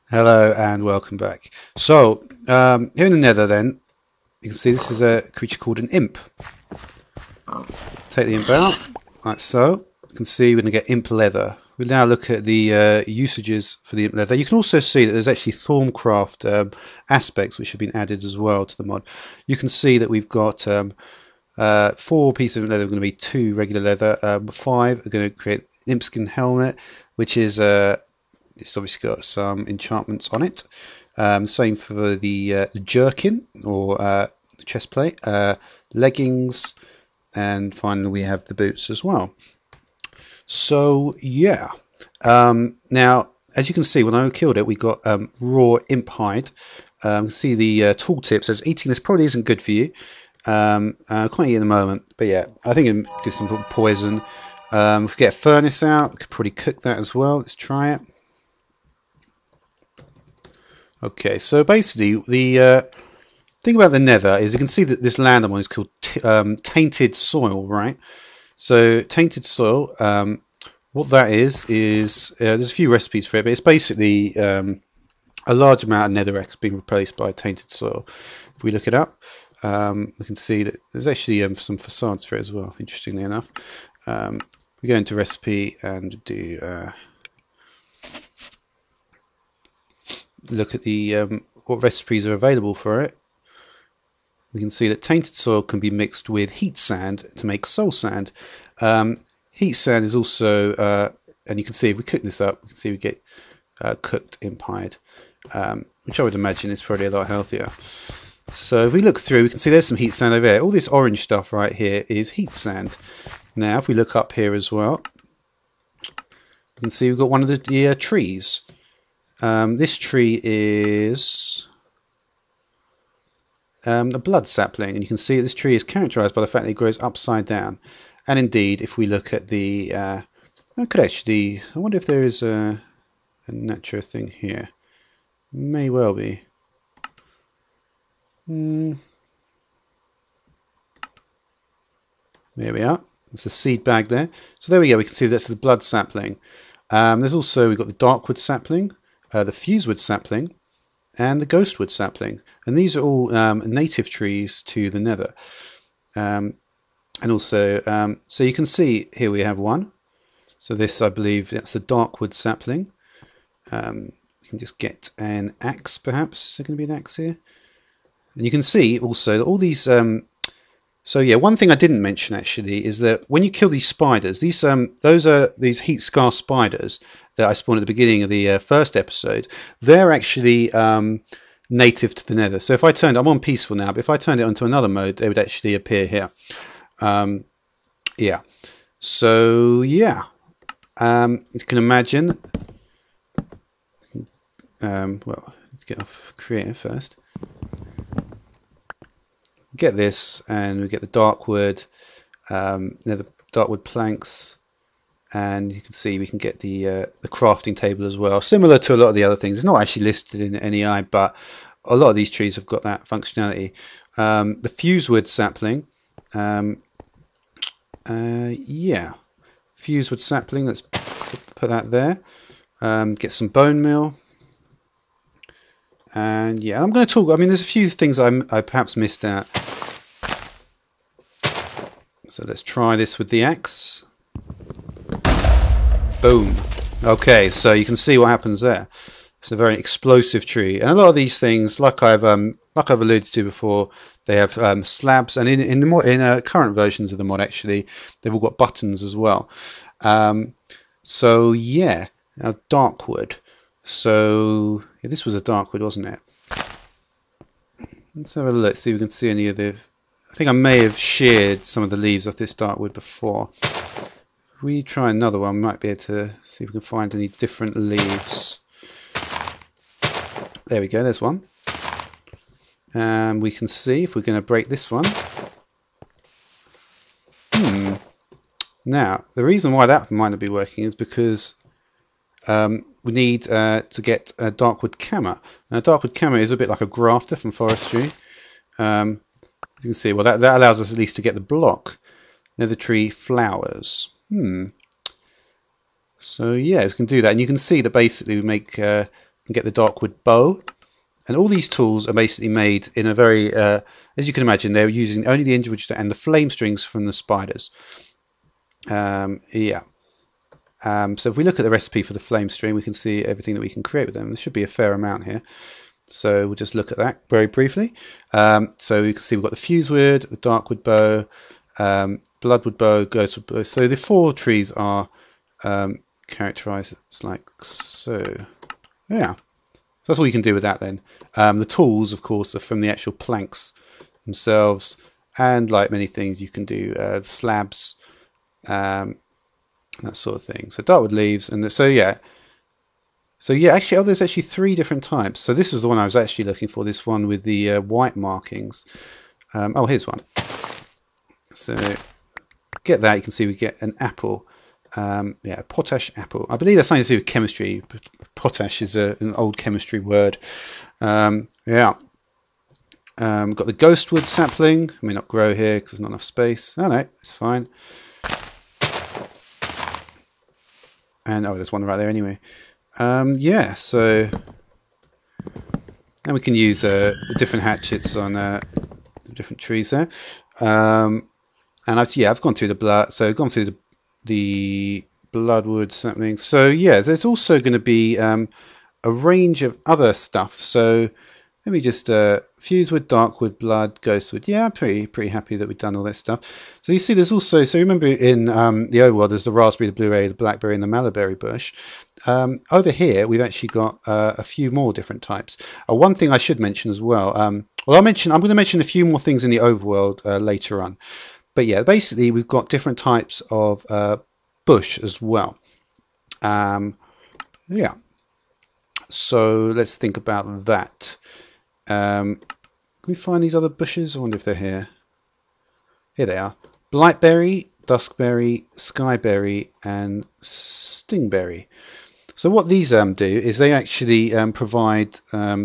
Hello and welcome back. So, here in the Nether then, you can see this is a creature called an imp. Take the imp out, like so. You can see we're going to get imp leather. We'll now look at the usages for the imp leather. You can also see that there's actually Thorncraft aspects which have been added as well to the mod. You can see that we've got 4 pieces of leather are going to be 2 regular leather, 5 are going to create an imp skin helmet, which is it's obviously got some enchantments on it. Same for the jerkin or the chest plate, leggings, and finally we have the boots as well. So yeah, now as you can see, when I killed it, we got raw imp hide. You can see the tooltip says eating this probably isn't good for you. I can't eat at the moment, but yeah, I think it gives some poison. If we get a furnace out, we could probably cook that as well. Let's try it. Okay, so basically the thing about the Nether is you can see that this land I'm on is called Tainted Soil, right? So Tainted Soil, what that is there's a few recipes for it, but it's basically a large amount of netherrack being replaced by Tainted Soil. If we look it up, we can see that there's actually some facades for it as well, interestingly enough. We go into recipe and do look at the what recipes are available for it. We can see that tainted soil can be mixed with heat sand to make soul sand. Heat sand is also, and you can see if we cook this up, we can see we get cooked imp hide, which I would imagine is probably a lot healthier. So if we look through, we can see there's some heat sand over there. All this orange stuff right here is heat sand. Now, if we look up here as well, you can see we've got one of the trees. This tree is a blood sapling, and you can see this tree is characterized by the fact that it grows upside down. And indeed, if we look at the I could actually, I wonder if there is a Natura thing here. May well be. There we are. There's a seed bag there. So there we go. We can see that's the blood sapling. There's also, we've got the Darkwood sapling, the Fusewood sapling, and the Ghostwood sapling. And these are all native trees to the Nether. And also, so you can see here we have one. So this, I believe, that's the Darkwood sapling. We can just get an axe, perhaps. Is there going to be an axe here? And you can see also that all these... so yeah, one thing I didn't mention actually is that when you kill these spiders, these those are these heat scar spiders that I spawned at the beginning of the first episode. They're actually native to the Nether. So if I turned, I'm on peaceful now, but if I turned it onto another mode, they would actually appear here. Yeah. So yeah, you can imagine. Well, let's get off creative first. Get this, and we get the Darkwood, the Darkwood planks, and you can see we can get the crafting table as well, similar to a lot of the other things. It's not actually listed in NEI, but a lot of these trees have got that functionality. The Fusewood sapling, yeah, Fusewood sapling. Let's put that there. Get some Bonemeal. And yeah, I'm going to talk. I mean, there's a few things I perhaps missed out. So let's try this with the axe. Boom. Okay, so you can see what happens there. It's a very explosive tree, and a lot of these things, like I've alluded to before, they have slabs, and in current versions of the mod, actually, they've all got buttons as well. So yeah, now Darkwood. So yeah, this was a Darkwood, wasn't it? Let's have a look, see if we can see any of the... I think I may have sheared some of the leaves off this Darkwood before. If we try another one, we might be able to see if we can find any different leaves. There we go, there's one. And we can see if we're going to break this one. Now, the reason why that might not be working is because... we need to get a Darkwood camera. Now, Darkwood camera is a bit like a grafter from forestry. As you can see, well, that allows us at least to get the block. Nether tree flowers. So yeah, we can do that, and you can see that basically we make and get the Darkwood bow. And all these tools are basically made in a very, as you can imagine, they're using only the individual and the flame strings from the spiders. Yeah. So if we look at the recipe for the flame string, we can see everything that we can create with them. There should be a fair amount here. So we'll just look at that very briefly. So you can see we've got the Fusewood, the Darkwood bow, Bloodwood bow, Ghostwood bow. So the 4 trees are characterized like so. Yeah. So that's all you can do with that then. The tools, of course, are from the actual planks themselves. And like many things, you can do slabs, that sort of thing. So Darkwood leaves. And so, yeah. So, yeah, actually, there's actually 3 different types. So this was the one I was actually looking for, this one with the white markings. Oh, here's one. So get that. You can see we get an apple. Yeah, potash apple. I believe that's something to do with chemistry. Potash is an old chemistry word. Yeah. Got the ghostwood sapling. It may not grow here because there's not enough space. Oh, no, it's fine. And, oh, there's one right there anyway. Yeah, so... And we can use different hatchets on different trees there. And I've gone through the blood. So I've gone through the bloodwood something. So yeah, there's also going to be a range of other stuff. So let me just Fusewood, Darkwood, Blood, Ghostwood. Yeah, I'm pretty happy that we've done all that stuff. So you see, there's also, so remember in the overworld, there's the raspberry, the blueberry, the blackberry, and the mallow bush. Over here, we've actually got a few more different types. One thing I should mention as well. Well, I'm going to mention a few more things in the overworld later on. But yeah, basically we've got different types of bush as well. Yeah. So let's think about that. Can we find these other bushes? I wonder if they're here. Here they are. Blightberry, duskberry, skyberry, and stingberry. So what these do is they actually provide... yeah,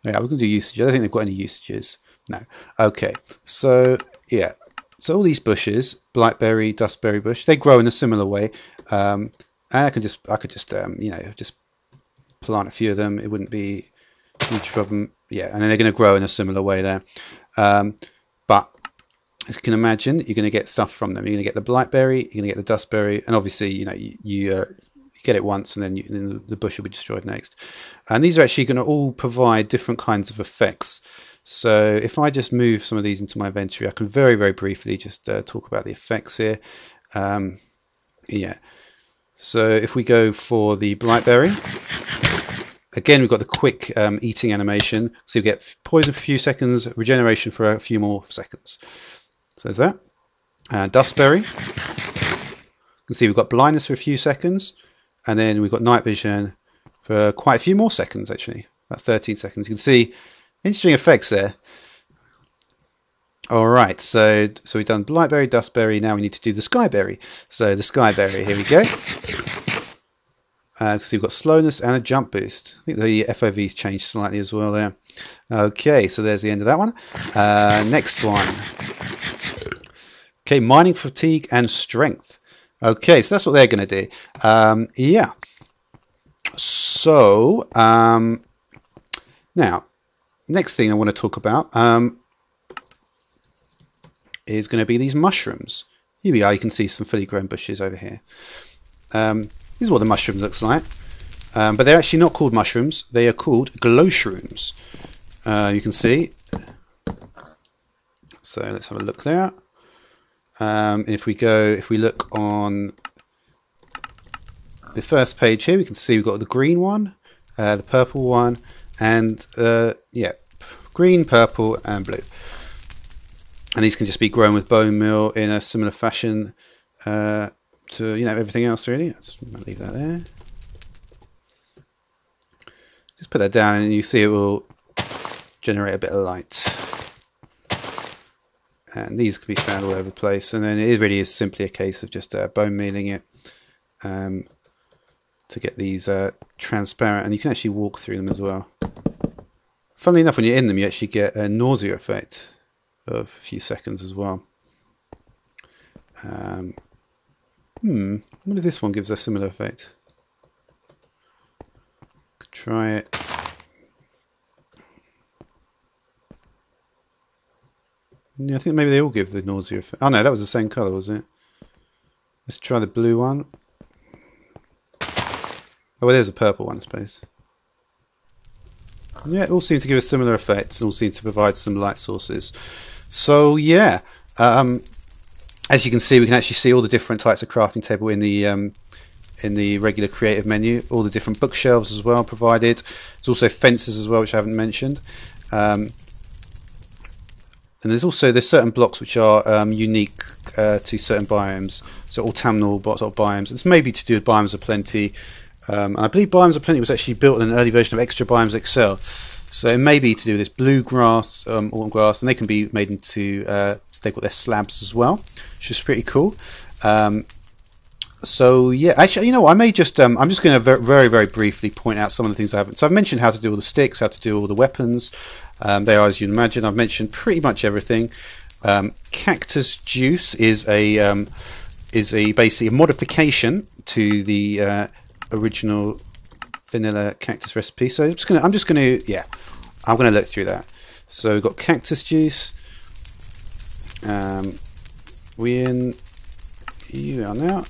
we're going to do usage. I don't think they've got any usages. No. Okay. So, yeah. So all these bushes, blightberry, duskberry bush, they grow in a similar way. I could just you know, just plant a few of them. It wouldn't be a huge problem. Yeah, and then they're going to grow in a similar way there. But as you can imagine, you're going to get stuff from them. You're going to get the blightberry, you're going to get the duskberry, and obviously, you know, you get it once, and then the bush will be destroyed next. And these are actually going to all provide different kinds of effects. So if I just move some of these into my inventory, I can very, very briefly just talk about the effects here. Yeah. So if we go for the blightberry, again, we've got the quick eating animation. So you get poison for a few seconds, regeneration for a few more seconds. So there's that. Duskberry. You can see we've got blindness for a few seconds. And then we've got night vision for quite a few more seconds, actually. About 13 seconds. You can see interesting effects there. All right, so we've done blightberry, duskberry. Now we need to do the skyberry. So the skyberry, here we go. So we've got slowness and a jump boost. I think the FOV's changed slightly as well there. Okay, so there's the end of that one. Next one. Okay, mining fatigue and strength. Okay, so that's what they're going to do. Yeah. So, now, next thing I want to talk about is going to be these mushrooms. Here we are. You can see some fully grown bushes over here. This is what the mushroom looks like. But they're actually not called mushrooms. They are called glowshrooms. You can see. So let's have a look there. If we look on the first page here, we can see we've got the green one, the purple one, and yeah, green, purple, and blue. And these can just be grown with bonemeal in a similar fashion to, you know, everything else really. Let's leave that there. Just put that down, and you see it will generate a bit of light. And these can be found all over the place. And then it really is simply a case of just bone mealing it to get these transparent. And you can actually walk through them as well. Funnily enough, when you're in them, you actually get a nausea effect of a few seconds as well. I wonder if this one gives a similar effect. Try it. Yeah, I think maybe they all give the nausea effect. Oh no, that was the same colour, was it? Let's try the blue one. Oh, well, there's a purple one, I suppose. Yeah, it all seems to give us similar effects and all seem to provide some light sources. So yeah, as you can see, we can actually see all the different types of crafting table in the regular creative menu. All the different bookshelves as well provided. There's also fences as well, which I haven't mentioned. And there's certain blocks which are unique to certain biomes. So autumnal sort of biomes. It's maybe to do with Biomes of Plenty. And I believe Biomes of Plenty was actually built in an early version of Extra Biomes XL. So it may be to do with this blue grass, autumn grass, and they can be made into, they've got their slabs as well, which is pretty cool. So yeah, actually, you know what, I may just, I'm just going to very, very briefly point out some of the things I haven't. So I've mentioned how to do all the sticks, how to do all the weapons. They are, as you'd imagine, I've mentioned pretty much everything. Cactus Juice is basically a modification to the original vanilla cactus recipe. So I'm just gonna look through that. So we've got Cactus Juice. You are now.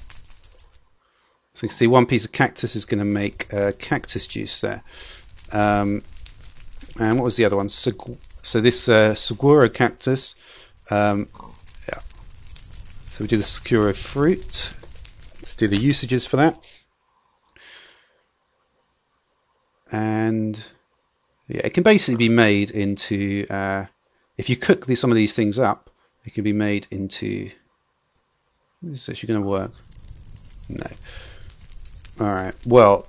So you can see one piece of cactus is going to make cactus juice there. And what was the other one? So this Seguro cactus. Yeah. So we do the Seguro fruit. Let's do the usages for that. And yeah, it can basically be made into, if you cook some of these things up, it can be made into, is this actually going to work? No. Alright, well,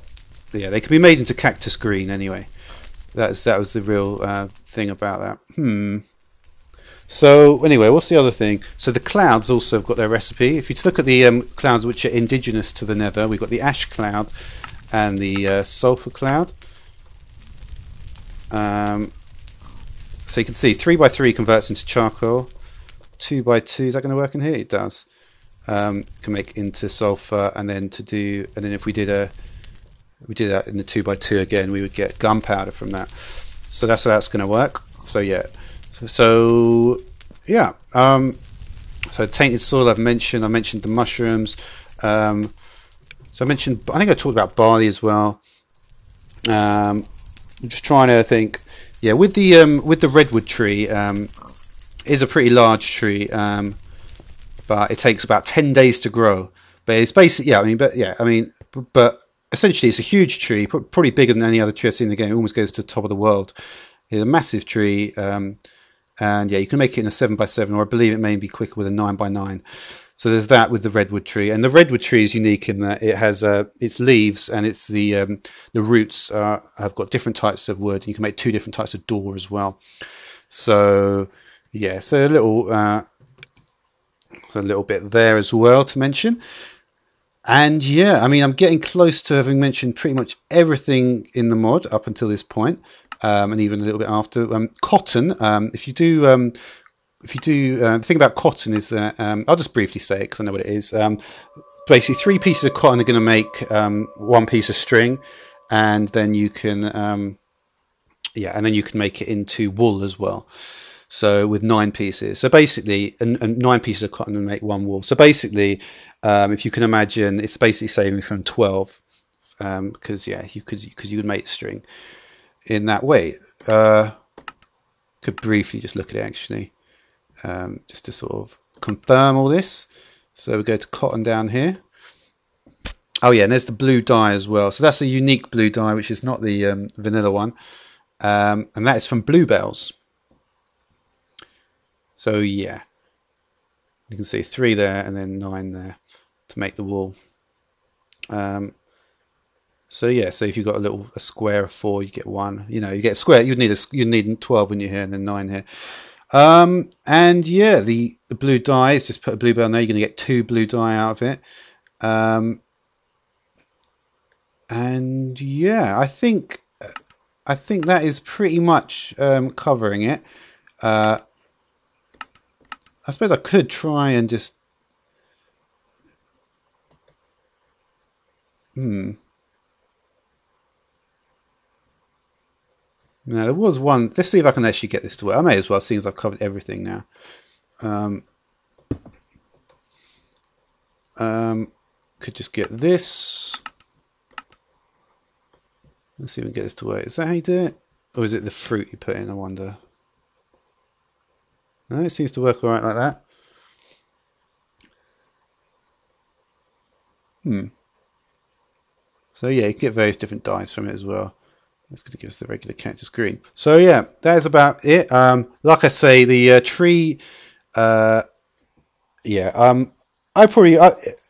yeah, they can be made into cactus green anyway. That was the real thing about that. So anyway, what's the other thing? So the clouds also have got their recipe. If you look at the clouds which are indigenous to the Nether, we've got the ash cloud and the sulfur cloud. So you can see 3x3 converts into charcoal. 2x2, is that going to work in here? It does. Can make into sulfur, and then if we did that in the 2x2 again, we would get gunpowder from that. So that's how that's going to work. So yeah, so tainted soil I mentioned the mushrooms. So I think I talked about barley as well. I'm just trying to think. Yeah, with the redwood tree, is a pretty large tree, but it takes about 10 days to grow. But it's basically, but essentially it's a huge tree, probably bigger than any other tree I've seen in the game. It almost goes to the top of the world. It's a massive tree, and yeah, you can make it in a 7x7, or I believe it may be quicker with a 9x9. So there's that with the redwood tree, and the redwood tree is unique in that it has its leaves and it's the roots have got different types of wood. You can make 2 different types of door as well. So yeah, so a little bit there as well to mention. And yeah, I mean, I'm getting close to having mentioned pretty much everything in the mod up until this point, and even a little bit after. Cotton, the thing about cotton is that, I'll just briefly say it because I know what it is. Basically 3 pieces of cotton are going to make 1 piece of string, and then you can make it into wool as well. So with 9 pieces, so basically, and 9 pieces of cotton and make 1 wool. So basically, if you can imagine, it's basically saving from 12, because yeah, you could make string in that way. Could briefly just look at it actually, just to sort of confirm all this. So we go to cotton down here. Oh yeah, and there's the blue dye as well. So that's a unique blue dye, which is not the vanilla one, and that is from bluebells. So yeah, you can see 3 there and then 9 there to make the wool. So yeah, so if you've got a square of 4, you get 1. You know, you get a square. You'd need 12 when you're here, and then 9 here. And yeah, the blue dye is just put a bluebell in there. You're going to get 2 blue dye out of it. And yeah, I think that is pretty much covering it. I suppose I could try and just Now there was one. Let's see if I can actually get this to work. I may as well, seeing as I've covered everything now. Could just get this. Let's see if we can get this to work. Is that how you do it? Or is it the fruit you put in, I wonder? No, it seems to work alright like that. So yeah, you can get various different dyes from it as well. That's going to give us the regular cactus green. So yeah, that is about it. Like I say, the tree... I probably,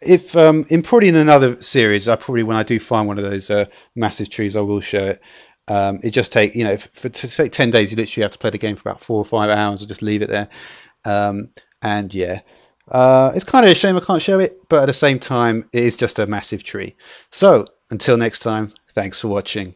if probably in another series, when I do find one of those massive trees, I will show it. It just take, to take 10 days, you literally have to play the game for about 4 or 5 hours, or just leave it there. And yeah, it's kind of a shame I can't show it, but at the same time, it is just a massive tree. So until next time, thanks for watching.